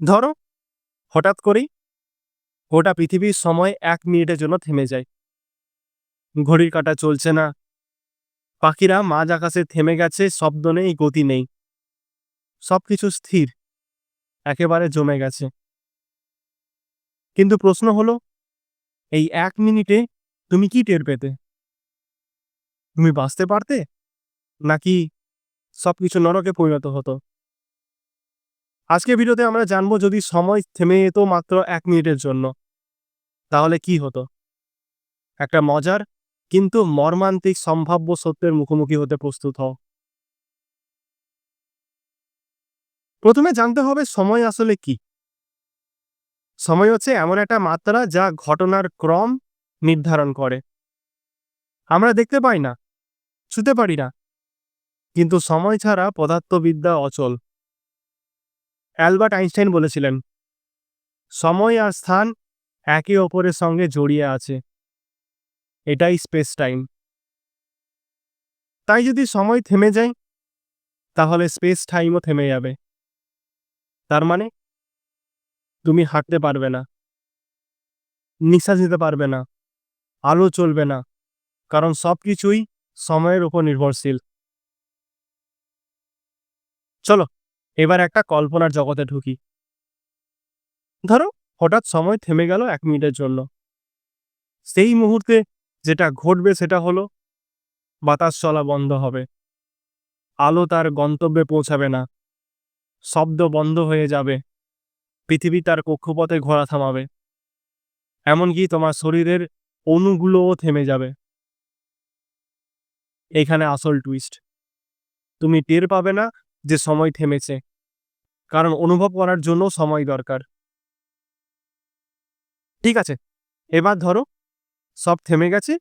ধরো হঠাৎ করেই গোটা পৃথিবীর সময় 1 মিনিটের জন্য থেমে যায়। ঘড়ির কাঁটা চলছে না, পাখিরা মাঝ আকাশে থেমে গেছে, শব্দ নেই, গতি নেই, সবকিছু স্থির, একেবারে জমে গেছে। কিন্তু প্রশ্ন হলো, এই 1 মিনিটে তুমি কি টের পেতে? তুমি বাঁচতে পারতে, নাকি সবকিছু নরকে পরিণত হতো? আজকের ভিডিওতে আমরা জানবো, যদি সময় থেমে যেত মাত্র 1 মিনিটের জন্য, তাহলে কি হতো। একটা মজার কিন্তু মর্মান্তিক সম্ভাব্য সত্যের মুখোমুখি হতে প্রস্তুত হও। প্রথমে জানতে হবে সময় আসলে কি। সময় হচ্ছে এমন একটা মাত্রা যা ঘটনার ক্রম নির্ধারণ করে। আমরা দেখতে পাই না, ছুঁতে পারি না, কিন্তু সময় ছাড়া পদার্থবিদ্যা অচল। অ্যালবার্ট আইনস্টাইন বলেছিলেন, সময় আর স্থান একে অপরের সঙ্গে জড়িয়ে আছে, এটাই স্পেস টাইম। তাই যদি সময় থেমে যায়, তাহলে স্পেস টাইমও থেমে যাবে। তার মানে তুমি হাঁটতে পারবে না, নিঃশ্বাস নিতে পারবে না, আলো চলবে না, কারণ সবকিছুই সময়ের উপর নির্ভরশীল। চলো এবার একটা কল্পনার জগতে ঢুকি। ধরো হঠাৎ সময় থেমে গেল 1 মিনিটের জন্য। সেই মুহূর্তে যেটা ঘটবে সেটা হলো, বাতাস চলা বন্ধ হবে, আলো তার গন্তব্যে পৌঁছাবে না, শব্দ বন্ধ হয়ে যাবে, পৃথিবী তার কক্ষপথে ঘোরা থামাবে, এমনকি তোমার শরীরের অণুগুলোও থেমে যাবে। এখানে আসল টুইস্ট, তুমি টের পাবে না যে সময় থেমেছে, কারণ অনুভব করার জন্য সময় দরকার। ঠিক আছে, এবার ধরো সব থেমে গেছে,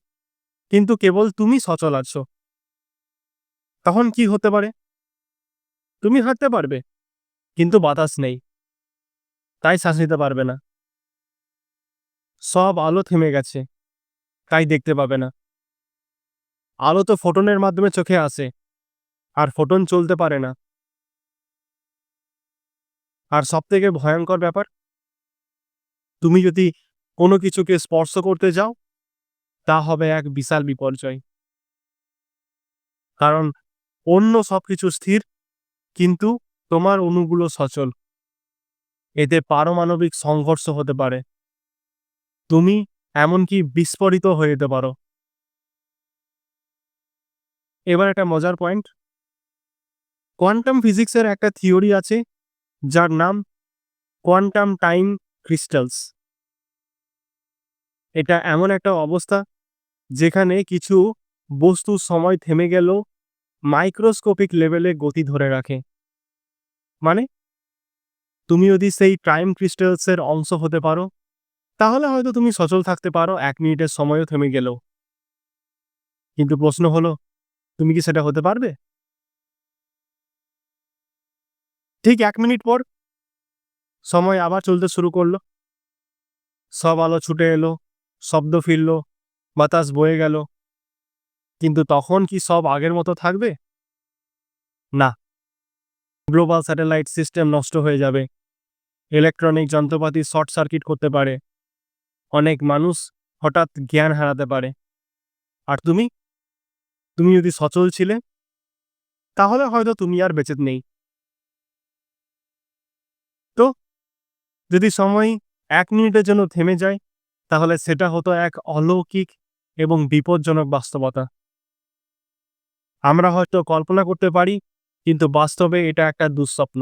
কিন্তু কেবল তুমি সচল আছো। তখন কি হতে পারে? তুমি হাঁটতে পারবে, কিন্তু বাতাস নেই, তাই শ্বাস নিতে পারবে না। সব আলো থেমে গেছে, তাই দেখতে পাবে না। আলো তো ফোটনের মাধ্যমে চোখে আসে, আর ফোটন চলতে পারে না। আর সবথেকে ভয়ঙ্কর ব্যাপার, তুমি যদি কোনো কিছুকে স্পর্শ করতে যাও, তা হবে এক বিশাল বিপর্যয়। কারণ অন্য সবকিছু স্থির, কিন্তু তোমার অণুগুলো সচল। এতে পারমাণবিক সংঘর্ষ হতে পারে, তুমি এমনকি বিস্ফোরিত হয়ে যেতে পারো। এবার একটা মজার পয়েন্ট, কোয়ান্টাম ফিজিক্সের একটা থিওরি আছে যার নাম কোয়ান্টাম টাইম ক্রিস্টালস। এটা এমন একটা অবস্থা যেখানে কিছু বস্তু সময় থেমে গেলেও মাইক্রোস্কোপিক লেভেলে গতি ধরে রাখে। মানে তুমি যদি সেই টাইম ক্রিস্টালসের অংশ হতে পারো, তাহলে হয়তো তুমি সচল থাকতে পারো 1 মিনিটের সময়ও থেমে গেলেও। কিন্তু প্রশ্ন হলো, তুমি কি সেটা হতে পারবে? ঠিক 1 মিনিট পর সময় আবার চলতে শুরু করলো, সব আলো ছুটে এলো, শব্দ ফিরল, বাতাস বয়ে গেল, কিন্তু তখন কি সব আগের মতো থাকবে? না। গ্লোবাল স্যাটেলাইট সিস্টেম নষ্ট হয়ে যাবে, ইলেকট্রনিক যন্ত্রপাতি শর্ট সার্কিট করতে পারে, অনেক মানুষ হঠাৎ জ্ঞান হারাতে পারে। আর তুমি তুমি যদি সচল ছিলে, তাহলে হয়তো তুমি আর বেঁচে নেই। তো যদি সময় 1 মিনিটের জন্য থেমে যায়, তাহলে সেটা হতো এক অলৌকিক এবং বিপজ্জনক বাস্তবতা। আমরা হয়তো কল্পনা করতে পারি, কিন্তু বাস্তবে এটা একটা দুঃস্বপ্ন।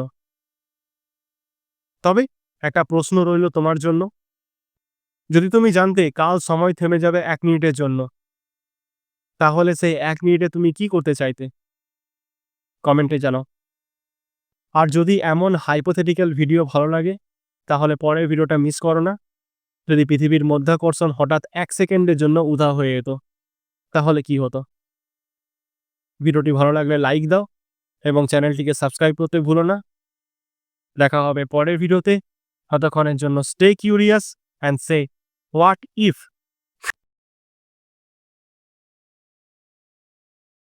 তবে একটা প্রশ্ন রইল তোমার জন্য, যদি তুমি জানতে কাল সময় থেমে যাবে 1 মিনিটের জন্য, তাহলে সেই 1 মিনিটে তুমি কি করতে চাইতে? কমেন্টে জানাও। আর যদি এমন হাইপোথেটিক্যাল ভিডিও ভালো লাগে, তাহলে পরের ভিডিওটা মিস করো না। যদি পৃথিবীর মধ্যাকর্ষণ হঠাৎ 1 সেকেন্ডের জন্য উধাও হয়ে যেত, তাহলে কি হতো? ভিডিওটি ভালো লাগলে লাইক দাও এবং চ্যানেলটিকে সাবস্ক্রাইব করতে ভুলো না। দেখা হবে পরের ভিডিওতে। ততক্ষণের জন্য stay curious and say what if.